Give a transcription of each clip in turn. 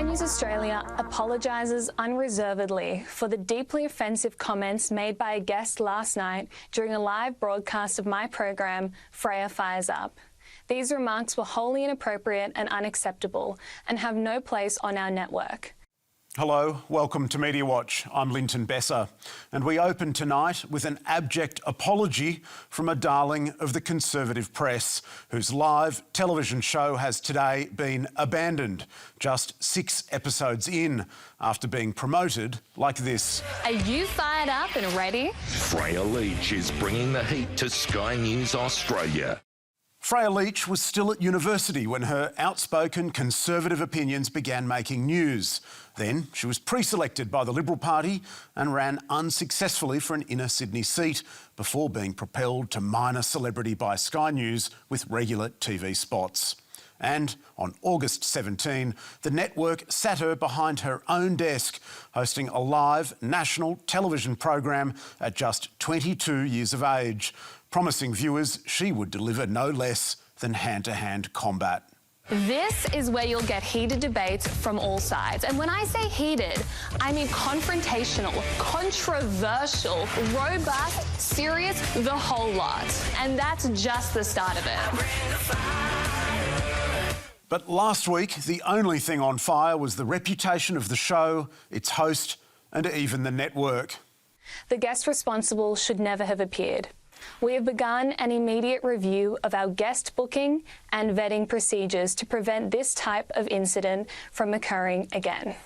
News Australia apologises unreservedly for the deeply offensive comments made by a guest last night during a live broadcast of my program, Freya Fires Up. These remarks were wholly inappropriate and unacceptable and have no place on our network. Hello, welcome to Media Watch. I'm Linton Besser, and we open tonight with an abject apology from a darling of the Conservative press, whose live television show has today been abandoned, just 6 episodes in, after being promoted like this. Are you fired up and ready? Freya Leach is bringing the heat to Sky News Australia. Freya Leach was still at university when her outspoken Conservative opinions began making news. Then she was pre-selected by the Liberal Party and ran unsuccessfully for an inner Sydney seat before being propelled to minor celebrity by Sky News with regular TV spots. And on August 17, the network sat her behind her own desk, hosting a live national television program at just 22 years of age, promising viewers she would deliver no less than hand-to-hand combat. This is where you'll get heated debates from all sides. And when I say heated, I mean confrontational, controversial, robust, serious, the whole lot. And that's just the start of it. But last week, the only thing on fire was the reputation of the show, its host, and even the network. The guest responsible should never have appeared. We have begun an immediate review of our guest booking and vetting procedures to prevent this type of incident from occurring again.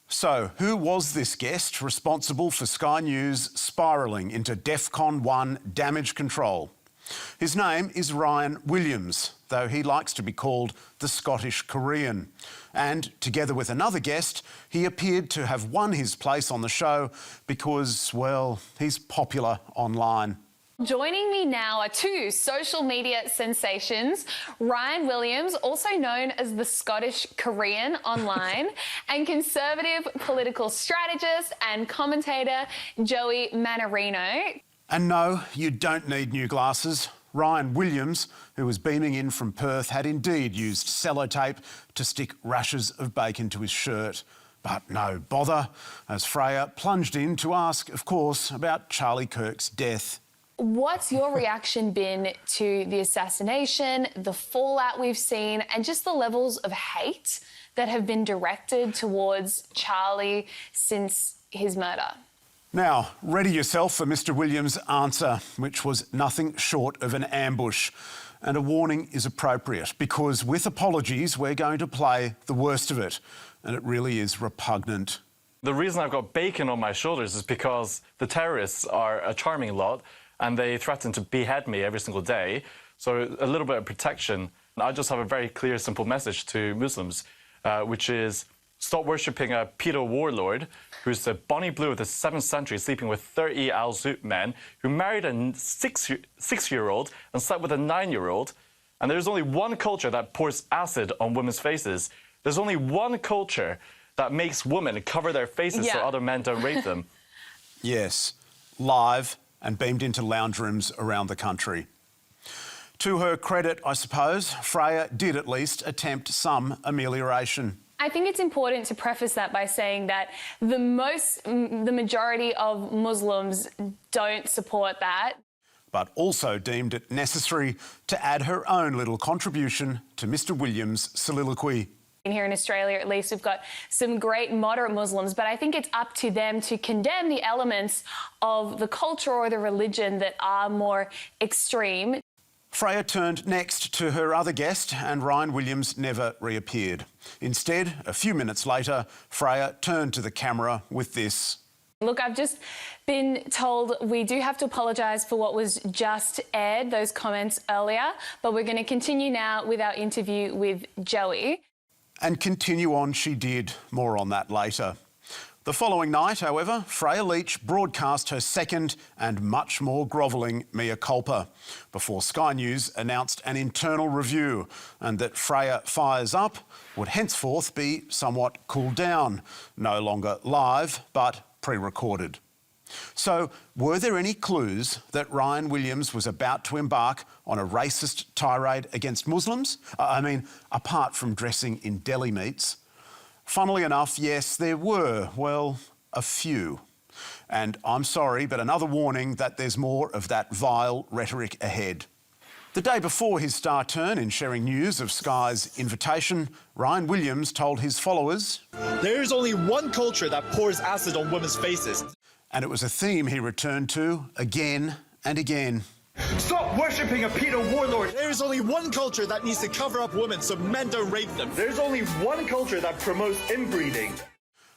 So, who was this guest responsible for Sky News spiralling into DEFCON 1 damage control? His name is Ryan Williams, though he likes to be called the Scottish Korean. And together with another guest, he appeared to have won his place on the show because, well, he's popular online. Joining me now are 2 social media sensations, Ryan Williams, also known as the Scottish Korean online, and Conservative political strategist and commentator Joey Manarino. And no, you don't need new glasses. Ryan Williams, who was beaming in from Perth, had indeed used sellotape to stick rashers of bacon to his shirt. But no bother, as Freya plunged in to ask, of course, about Charlie Kirk's death. What's your reaction been to the assassination, the fallout we've seen, and just the levels of hate that have been directed towards Charlie since his murder? Now, ready yourself for Mr. Williams' answer, which was nothing short of an ambush. And a warning is appropriate, because with apologies, we're going to play the worst of it. And it really is repugnant. The reason I've got bacon on my shoulders is because the terrorists are a charming lot, and they threaten to behead me every single day. So a little bit of protection. I just have a very clear, simple message to Muslims, which is stop worshipping a pedo warlord who's the Bonnie Blue of the 7th century, sleeping with 30 Al Zoot men, who married a six-year-old and slept with a 9-year-old. And there's only one culture that pours acid on women's faces. There's only one culture that makes women cover their faces so other men don't rape them. Yes, live and beamed into lounge rooms around the country. To her credit, I suppose, Freya did at least attempt some amelioration. I think it's important to preface that by saying that the majority of Muslims don't support that. But also deemed it necessary to add her own little contribution to Mr. Williams' soliloquy. Here in Australia, at least, we've got some great moderate Muslims, but I think it's up to them to condemn the elements of the culture or the religion that are more extreme. Freya turned next to her other guest, and Ryan Williams never reappeared. Instead, a few minutes later, Freya turned to the camera with this. Look, I've just been told we do have to apologise for what was just aired, those comments earlier, but we're going to continue now with our interview with Joey. And continue on she did. More on that later. The following night, however, Freya Leach broadcast her second and much more grovelling mea culpa before Sky News announced an internal review and that Freya Fires Up would henceforth be somewhat cooled down, no longer live but pre-recorded. So, were there any clues that Ryan Williams was about to embark on a racist tirade against Muslims? I mean, apart from dressing in deli meats. Funnily enough, yes, there were, well, a few. And I'm sorry, but another warning that there's more of that vile rhetoric ahead. The day before his star turn in sharing news of Sky's invitation, Ryan Williams told his followers, "There is only one culture that pours acid on women's faces." And it was a theme he returned to again and again. "Stop worshipping a pedo warlord. There is only one culture that needs to cover up women so men don't rape them. There's only one culture that promotes inbreeding."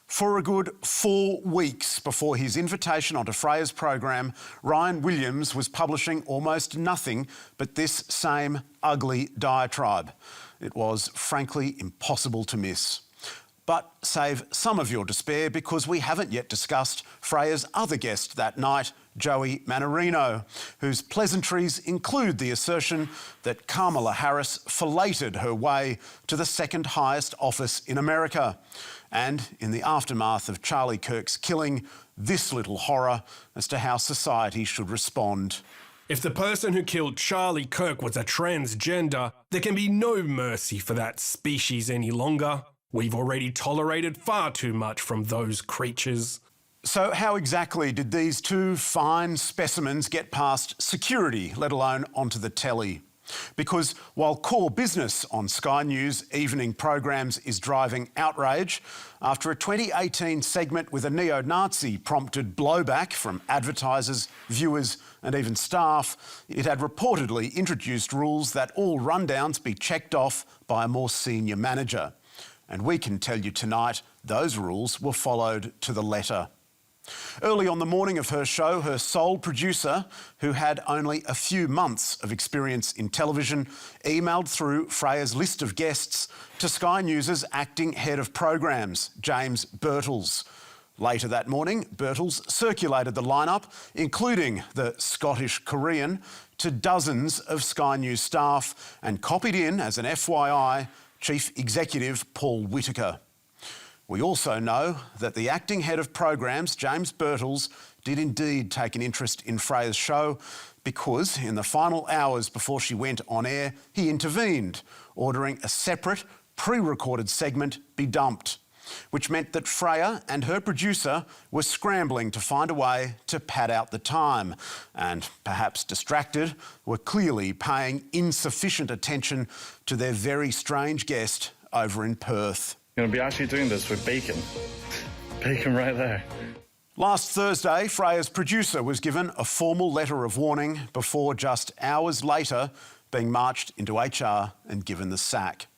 For a good 4 weeks before his invitation onto Freya's program, Ryan Williams was publishing almost nothing but this same ugly diatribe. It was frankly impossible to miss. But save some of your despair, because we haven't yet discussed Freya's other guest that night, Joey Manorino, whose pleasantries include the assertion that Kamala Harris filleted her way to the second highest office in America. And in the aftermath of Charlie Kirk's killing, this little horror as to how society should respond. If the person who killed Charlie Kirk was a transgender, there can be no mercy for that species any longer. We've already tolerated far too much from those creatures. So how exactly did these two fine specimens get past security, let alone onto the telly? Because while core business on Sky News evening programs is driving outrage, after a 2018 segment with a neo-Nazi prompted blowback from advertisers, viewers and even staff, it had reportedly introduced rules that all rundowns be checked off by a more senior manager. And we can tell you tonight, those rules were followed to the letter. Early on the morning of her show, her sole producer, who had only a few months of experience in television, emailed through Freya's list of guests to Sky News' acting head of programs, James Birtles. Later that morning, Birtles circulated the lineup, including the Scottish Korean, to dozens of Sky News staff and copied in, as an FYI, Chief Executive Paul Whittaker. We also know that the acting head of programs, James Birtles, did indeed take an interest in Freya's show, because in the final hours before she went on air, he intervened, ordering a separate, pre-recorded segment be dumped, which meant that Freya and her producer were scrambling to find a way to pad out the time, and, perhaps distracted, were clearly paying insufficient attention to their very strange guest over in Perth. Going to be actually doing this with bacon. Bacon right there. Last Thursday, Freya's producer was given a formal letter of warning before just hours later being marched into HR and given the sack.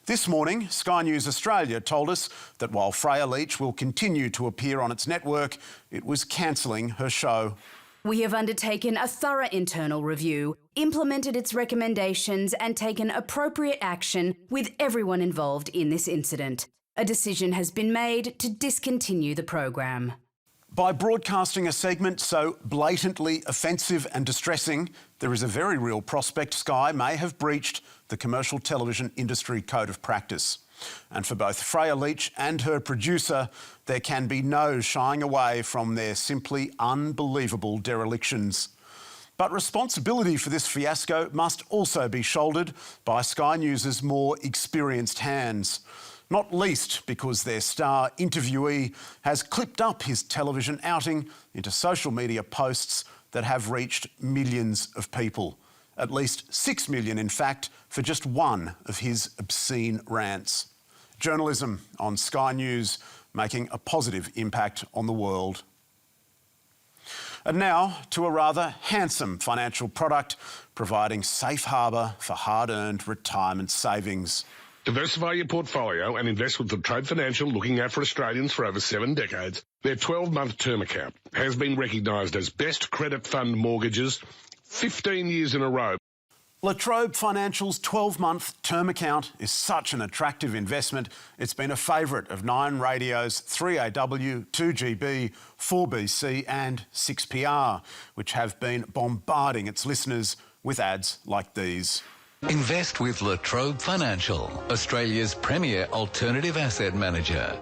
This morning, Sky News Australia told us that while Freya Leach will continue to appear on its network, it was cancelling her show. We have undertaken a thorough internal review, implemented its recommendations and taken appropriate action with everyone involved in this incident. A decision has been made to discontinue the program. By broadcasting a segment so blatantly offensive and distressing, there is a very real prospect Sky may have breached the commercial television industry code of practice. And for both Freya Leach and her producer, there can be no shying away from their simply unbelievable derelictions. But responsibility for this fiasco must also be shouldered by Sky News' more experienced hands, not least because their star interviewee has clipped up his television outing into social media posts that have reached millions of people. At least 6 million, in fact, for just one of his obscene rants. Journalism on Sky News making a positive impact on the world. And now to a rather handsome financial product providing safe harbour for hard-earned retirement savings. Diversify your portfolio and invest with the Trobe Financial, looking out for Australians for over 7 decades. Their 12-month term account has been recognised as best credit fund mortgages 15 years in a row. Trobe Financial's 12-month term account is such an attractive investment. It's been a favourite of 9 Radio's 3AW, 2GB, 4BC and 6PR, which have been bombarding its listeners with ads like these. Invest with Trobe Financial, Australia's premier alternative asset manager.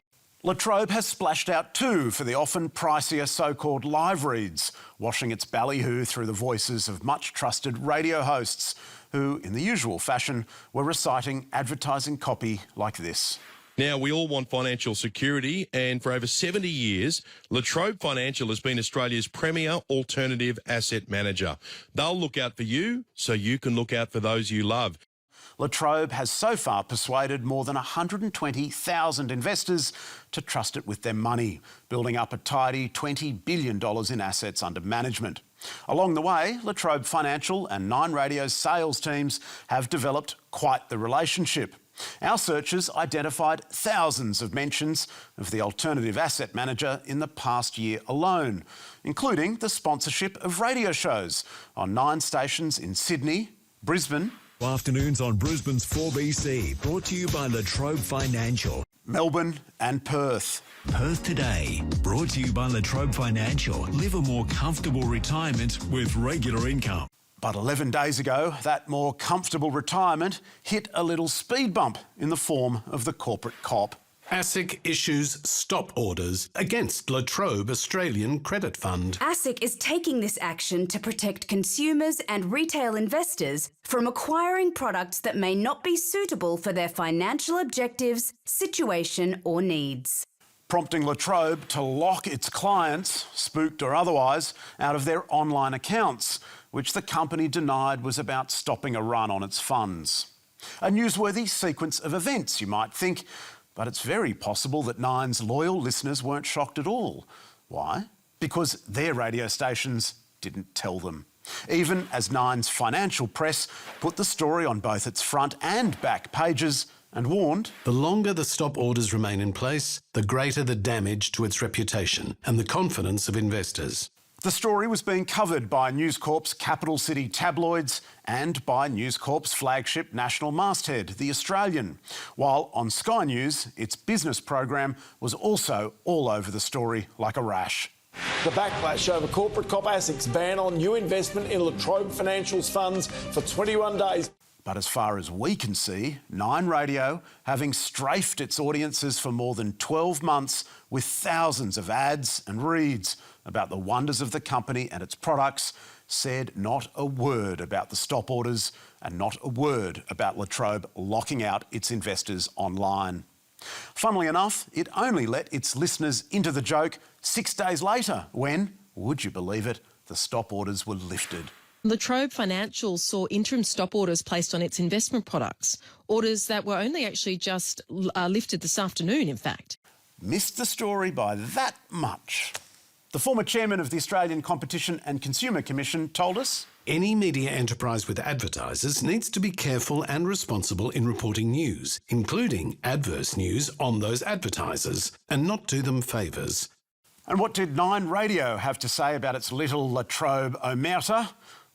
Trobe has splashed out too for the often pricier so-called live reads, washing its ballyhoo through the voices of much-trusted radio hosts who, in the usual fashion, were reciting advertising copy like this. Now, we all want financial security, and for over 70 years, Trobe Financial has been Australia's premier alternative asset manager. They'll look out for you so you can look out for those you love. Trobe has so far persuaded more than 120,000 investors to trust it with their money, building up a tidy $20 billion in assets under management. Along the way, Trobe Financial and Nine Radio's sales teams have developed quite the relationship. Our searchers identified thousands of mentions of the alternative asset manager in the past year alone, including the sponsorship of radio shows on 9 stations in Sydney, Brisbane, Afternoons on Brisbane's 4BC, brought to you by Trobe Financial, Melbourne and Perth. Perth Today, brought to you by Trobe Financial. Live a more comfortable retirement with regular income. But 11 days ago, that more comfortable retirement hit a little speed bump in the form of the corporate cop. ASIC issues stop orders against Trobe Australian Credit Fund. ASIC is taking this action to protect consumers and retail investors from acquiring products that may not be suitable for their financial objectives, situation or needs. Prompting Trobe to lock its clients, spooked or otherwise, out of their online accounts, which the company denied was about stopping a run on its funds. A newsworthy sequence of events, you might think, but it's very possible that Nine's loyal listeners weren't shocked at all. Why? Because their radio stations didn't tell them. Even as Nine's financial press put the story on both its front and back pages and warned, the longer the stop orders remain in place, the greater the damage to its reputation and the confidence of investors. The story was being covered by News Corp's capital city tabloids and by News Corp's flagship national masthead, The Australian, while on Sky News, its business program was also all over the story like a rash. The backlash over corporate cop ASIC's ban on new investment in Trobe Financial's funds for 21 days. But as far as we can see, Nine Radio, having strafed its audiences for more than 12 months with thousands of ads and reads about the wonders of the company and its products, said not a word about the stop orders and not a word about Trobe locking out its investors online. Funnily enough, it only let its listeners into the joke 6 days later when, would you believe it, the stop orders were lifted. Trobe Financial saw interim stop orders placed on its investment products, orders that were only actually just lifted this afternoon, in fact. Missed the story by that much. The former chairman of the Australian Competition and Consumer Commission told us, any media enterprise with advertisers needs to be careful and responsible in reporting news, including adverse news on those advertisers, and not do them favours. And what did Nine Radio have to say about its little Trobe omerta?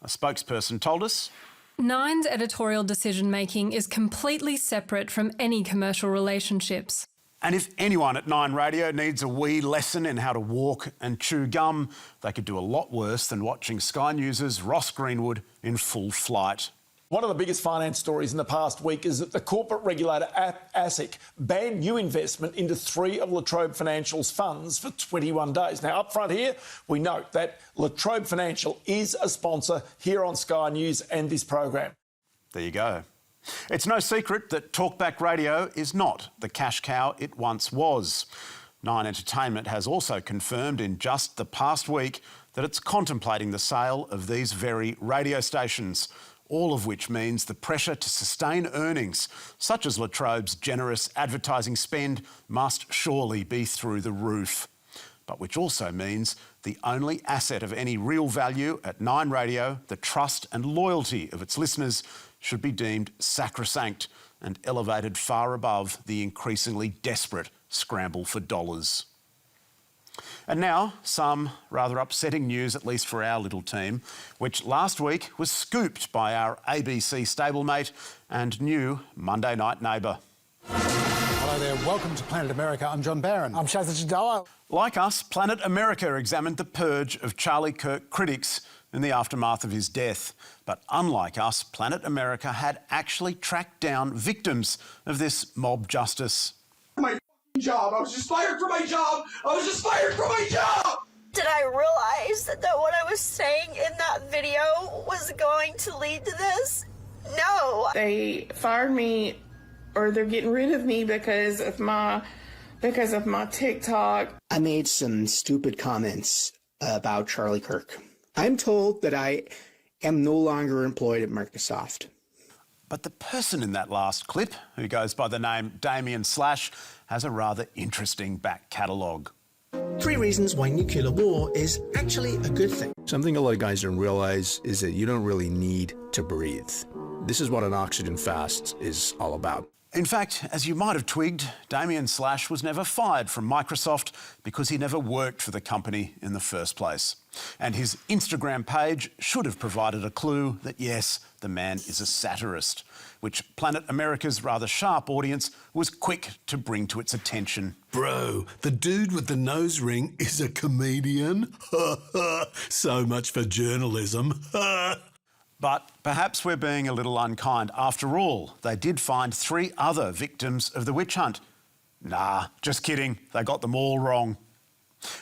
A spokesperson told us, Nine's editorial decision-making is completely separate from any commercial relationships. And if anyone at Nine Radio needs a wee lesson in how to walk and chew gum, they could do a lot worse than watching Sky News' Ross Greenwood in full flight. One of the biggest finance stories in the past week is that the corporate regulator ASIC banned new investment into 3 of Trobe Financial's funds for 21 days. Now, up front here, we note that Trobe Financial is a sponsor here on Sky News and this program. There you go. It's no secret that talkback radio is not the cash cow it once was. Nine Entertainment has also confirmed in just the past week that it's contemplating the sale of these very radio stations, all of which means the pressure to sustain earnings, such as Trobe's generous advertising spend, must surely be through the roof. But which also means the only asset of any real value at Nine Radio, the trust and loyalty of its listeners, should be deemed sacrosanct and elevated far above the increasingly desperate scramble for dollars. And now, some rather upsetting news, at least for our little team, which last week was scooped by our ABC stablemate and new Monday night neighbour. Hello there, welcome to Planet America. I'm John Barron. I'm Shazza Jadala. Like us, Planet America examined the purge of Charlie Kirk critics in the aftermath of his death. But unlike us, Planet America had actually tracked down victims of this mob justice. My job. I was just fired from my job. Did I realize that what I was saying in that video was going to lead to this? No. They fired me or they're getting rid of me because of my TikTok. I made some stupid comments about Charlie Kirk. I'm told that I am no longer employed at Microsoft. But the person in that last clip, who goes by the name Damien Slash, has a rather interesting back catalogue. 3 reasons why nuclear war is actually a good thing. Something a lot of guys don't realise is that you don't really need to breathe. This is what an oxygen fast is all about. In fact, as you might have twigged, Damien Slash was never fired from Microsoft because he never worked for the company in the first place. And his Instagram page should have provided a clue that, yes, the man is a satirist, which Planet America's rather sharp audience was quick to bring to its attention. Bro, the dude with the nose ring is a comedian? So much for journalism. But perhaps we're being a little unkind. After all, they did find 3 other victims of the witch hunt. Nah, just kidding. They got them all wrong.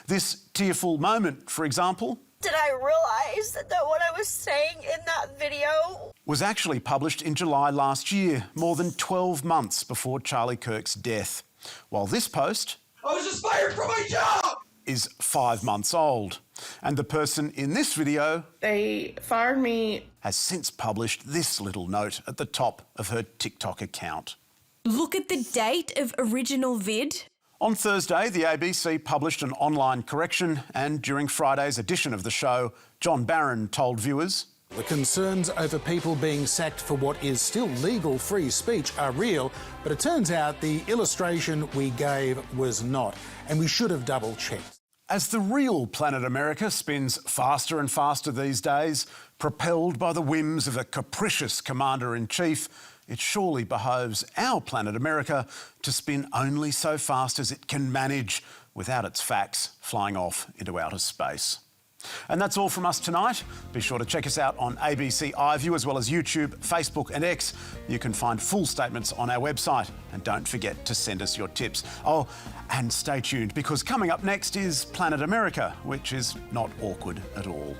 This tearful moment, for example, Did I realize that what I was saying in that video was actually published in July last year, more than 12 months before Charlie Kirk's death. While this post, I was just fired from my job, is 5 months old. And the person in this video, They fired me. has since published this little note at the top of her TikTok account. Look at the date of original vid. On Thursday, the ABC published an online correction, and during Friday's edition of the show, John Barron told viewers, The concerns over people being sacked for what is still legal free speech are real, but it turns out the illustration we gave was not, and we should have double-checked. As the real Planet America spins faster and faster these days, propelled by the whims of a capricious commander-in-chief, it surely behoves our Planet America to spin only so fast as it can manage without its facts flying off into outer space. And that's all from us tonight. Be sure to check us out on ABC iView as well as YouTube, Facebook and X. You can find full statements on our website. And don't forget to send us your tips. Oh, and stay tuned because coming up next is Planet America, which is not awkward at all.